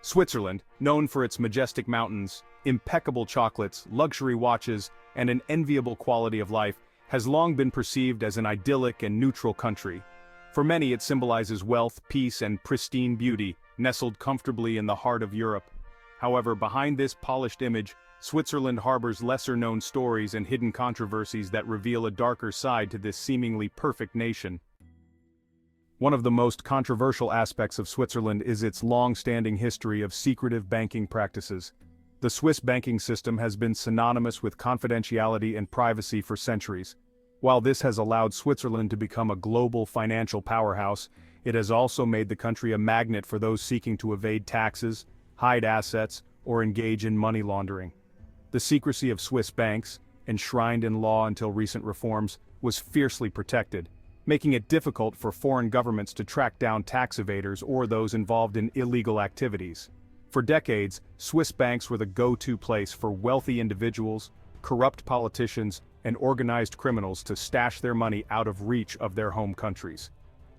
Switzerland, known for its majestic mountains, impeccable chocolates, luxury watches, and an enviable quality of life, has long been perceived as an idyllic and neutral country. For many, it symbolizes wealth, peace, and pristine beauty, nestled comfortably in the heart of Europe. However, behind this polished image, Switzerland harbors lesser-known stories and hidden controversies that reveal a darker side to this seemingly perfect nation. One of the most controversial aspects of Switzerland is its long-standing history of secretive banking practices. The Swiss banking system has been synonymous with confidentiality and privacy for centuries. While this has allowed Switzerland to become a global financial powerhouse, it has also made the country a magnet for those seeking to evade taxes, hide assets, or engage in money laundering. The secrecy of Swiss banks, enshrined in law until recent reforms, was fiercely protected, making it difficult for foreign governments to track down tax evaders or those involved in illegal activities. For decades, Swiss banks were the go-to place for wealthy individuals, corrupt politicians, and organized criminals to stash their money out of reach of their home countries.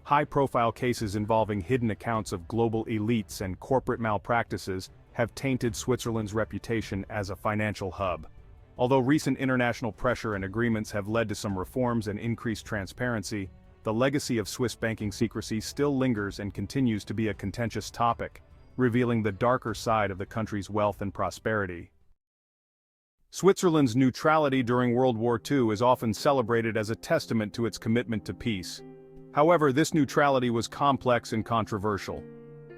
High-profile cases involving hidden accounts of global elites and corporate malpractices have tainted Switzerland's reputation as a financial hub. Although recent international pressure and agreements have led to some reforms and increased transparency, the legacy of Swiss banking secrecy still lingers and continues to be a contentious topic, revealing the darker side of the country's wealth and prosperity. Switzerland's neutrality during World War II is often celebrated as a testament to its commitment to peace. However, this neutrality was complex and controversial.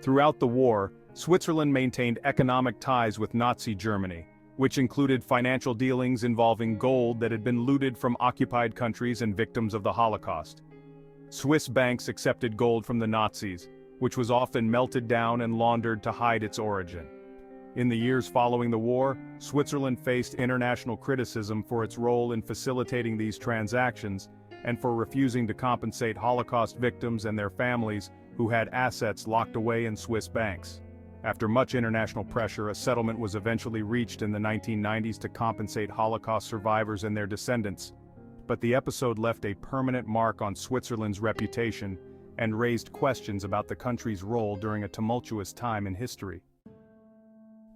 Throughout the war, Switzerland maintained economic ties with Nazi Germany, which included financial dealings involving gold that had been looted from occupied countries and victims of the Holocaust. Swiss banks accepted gold from the Nazis, which was often melted down and laundered to hide its origin. In the years following the war, Switzerland faced international criticism for its role in facilitating these transactions and for refusing to compensate Holocaust victims and their families who had assets locked away in Swiss banks. After much international pressure, a settlement was eventually reached in the 1990s to compensate Holocaust survivors and their descendants. But the episode left a permanent mark on Switzerland's reputation and raised questions about the country's role during a tumultuous time in history.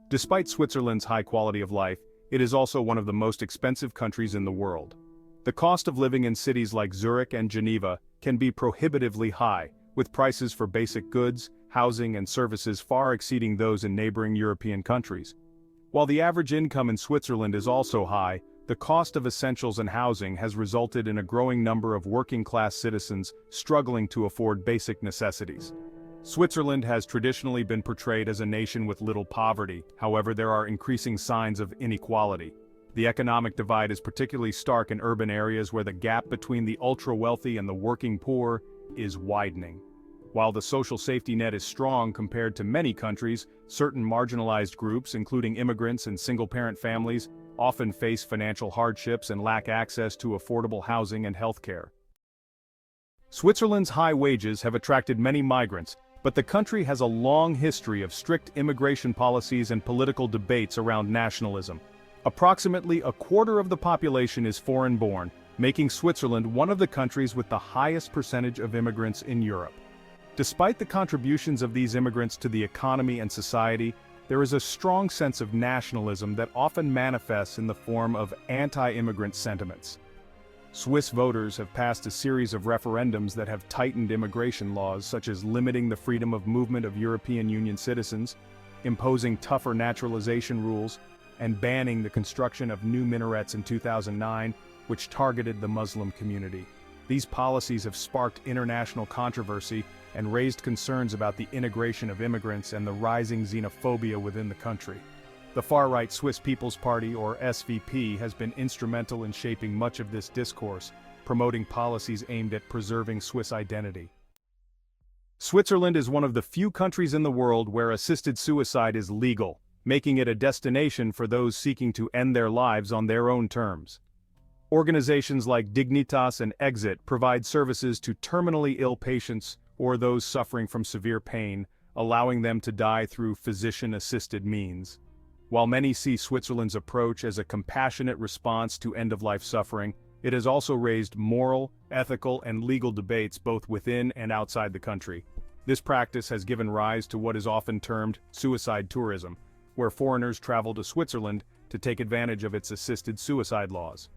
Despite Switzerland's high quality of life, it is also one of the most expensive countries in the world. The cost of living in cities like Zurich and Geneva can be prohibitively high, with prices for basic goods, housing, and services far exceeding those in neighboring European countries. While the average income in Switzerland is also high, the cost of essentials and housing has resulted in a growing number of working-class citizens struggling to afford basic necessities. Switzerland has traditionally been portrayed as a nation with little poverty. However, there are increasing signs of inequality. The economic divide is particularly stark in urban areas where the gap between the ultra-wealthy and the working poor is widening. While the social safety net is strong compared to many countries, certain marginalized groups, including immigrants and single-parent families, often face financial hardships and lack access to affordable housing and healthcare. Switzerland's high wages have attracted many migrants, but the country has a long history of strict immigration policies and political debates around nationalism. Approximately a quarter of the population is foreign-born, making Switzerland one of the countries with the highest percentage of immigrants in Europe. Despite the contributions of these immigrants to the economy and society, there is a strong sense of nationalism that often manifests in the form of anti-immigrant sentiments. Swiss voters have passed a series of referendums that have tightened immigration laws, such as limiting the freedom of movement of European Union citizens, imposing tougher naturalization rules, and banning the construction of new minarets in 2009, which targeted the Muslim community. These policies have sparked international controversy and raised concerns about the integration of immigrants and the rising xenophobia within the country. The far-right Swiss People's Party, or SVP, has been instrumental in shaping much of this discourse, promoting policies aimed at preserving Swiss identity. Switzerland is one of the few countries in the world where assisted suicide is legal, making it a destination for those seeking to end their lives on their own terms. Organizations like Dignitas and Exit provide services to terminally ill patients or those suffering from severe pain, allowing them to die through physician-assisted means. While many see Switzerland's approach as a compassionate response to end-of-life suffering, it has also raised moral, ethical, and legal debates both within and outside the country. This practice has given rise to what is often termed suicide tourism, where foreigners travel to Switzerland to take advantage of its assisted suicide laws.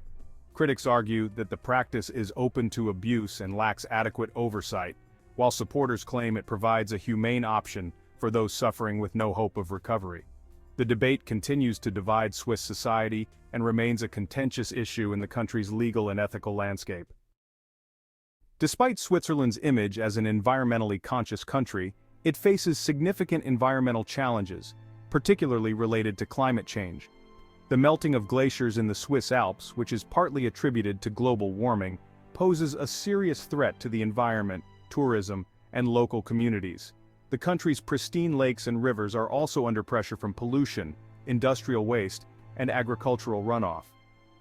Critics argue that the practice is open to abuse and lacks adequate oversight, while supporters claim it provides a humane option for those suffering with no hope of recovery. The debate continues to divide Swiss society and remains a contentious issue in the country's legal and ethical landscape. Despite Switzerland's image as an environmentally conscious country, it faces significant environmental challenges, particularly related to climate change. The melting of glaciers in the Swiss Alps, which is partly attributed to global warming, poses a serious threat to the environment, tourism, and local communities. The country's pristine lakes and rivers are also under pressure from pollution, industrial waste, and agricultural runoff.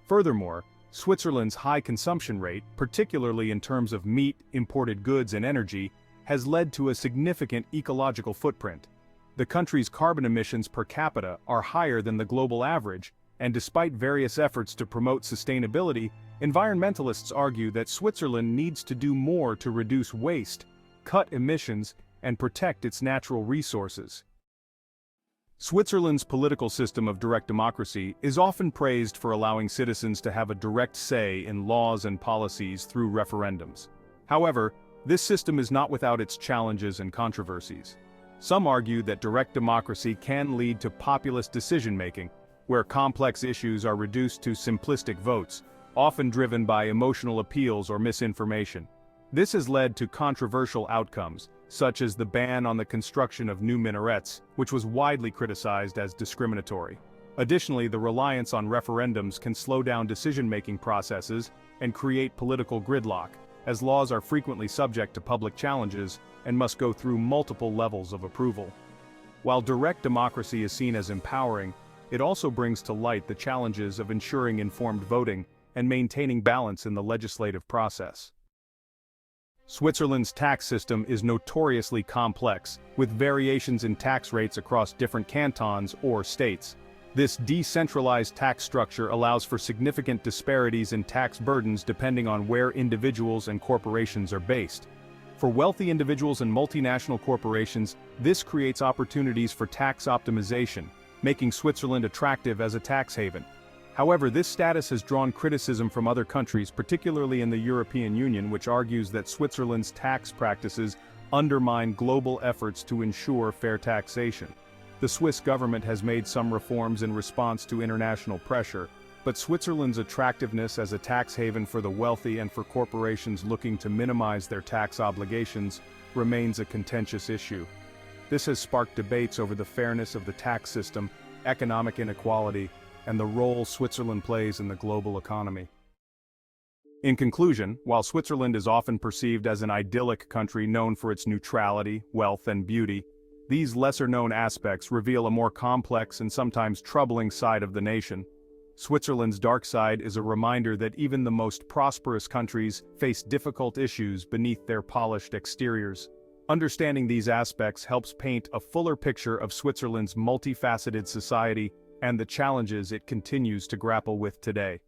Furthermore, Switzerland's high consumption rate, particularly in terms of meat, imported goods, and energy, has led to a significant ecological footprint. The country's carbon emissions per capita are higher than the global average, and despite various efforts to promote sustainability, environmentalists argue that Switzerland needs to do more to reduce waste, cut emissions, and protect its natural resources. Switzerland's political system of direct democracy is often praised for allowing citizens to have a direct say in laws and policies through referendums. However, this system is not without its challenges and controversies. Some argue that direct democracy can lead to populist decision-making, where complex issues are reduced to simplistic votes, often driven by emotional appeals or misinformation. This has led to controversial outcomes, such as the ban on the construction of new minarets, which was widely criticized as discriminatory. Additionally, the reliance on referendums can slow down decision-making processes and create political gridlock, as laws are frequently subject to public challenges and must go through multiple levels of approval. While direct democracy is seen as empowering, it also brings to light the challenges of ensuring informed voting and maintaining balance in the legislative process. Switzerland's tax system is notoriously complex, with variations in tax rates across different cantons or states. This decentralized tax structure allows for significant disparities in tax burdens depending on where individuals and corporations are based. For wealthy individuals and multinational corporations, this creates opportunities for tax optimization, making Switzerland attractive as a tax haven. However, this status has drawn criticism from other countries, particularly in the European Union, which argues that Switzerland's tax practices undermine global efforts to ensure fair taxation. The Swiss government has made some reforms in response to international pressure, but Switzerland's attractiveness as a tax haven for the wealthy and for corporations looking to minimize their tax obligations remains a contentious issue. This has sparked debates over the fairness of the tax system, economic inequality, and the role Switzerland plays in the global economy. In conclusion, while Switzerland is often perceived as an idyllic country known for its neutrality, wealth, and beauty, these lesser-known aspects reveal a more complex and sometimes troubling side of the nation. Switzerland's dark side is a reminder that even the most prosperous countries face difficult issues beneath their polished exteriors. Understanding these aspects helps paint a fuller picture of Switzerland's multifaceted society and the challenges it continues to grapple with today.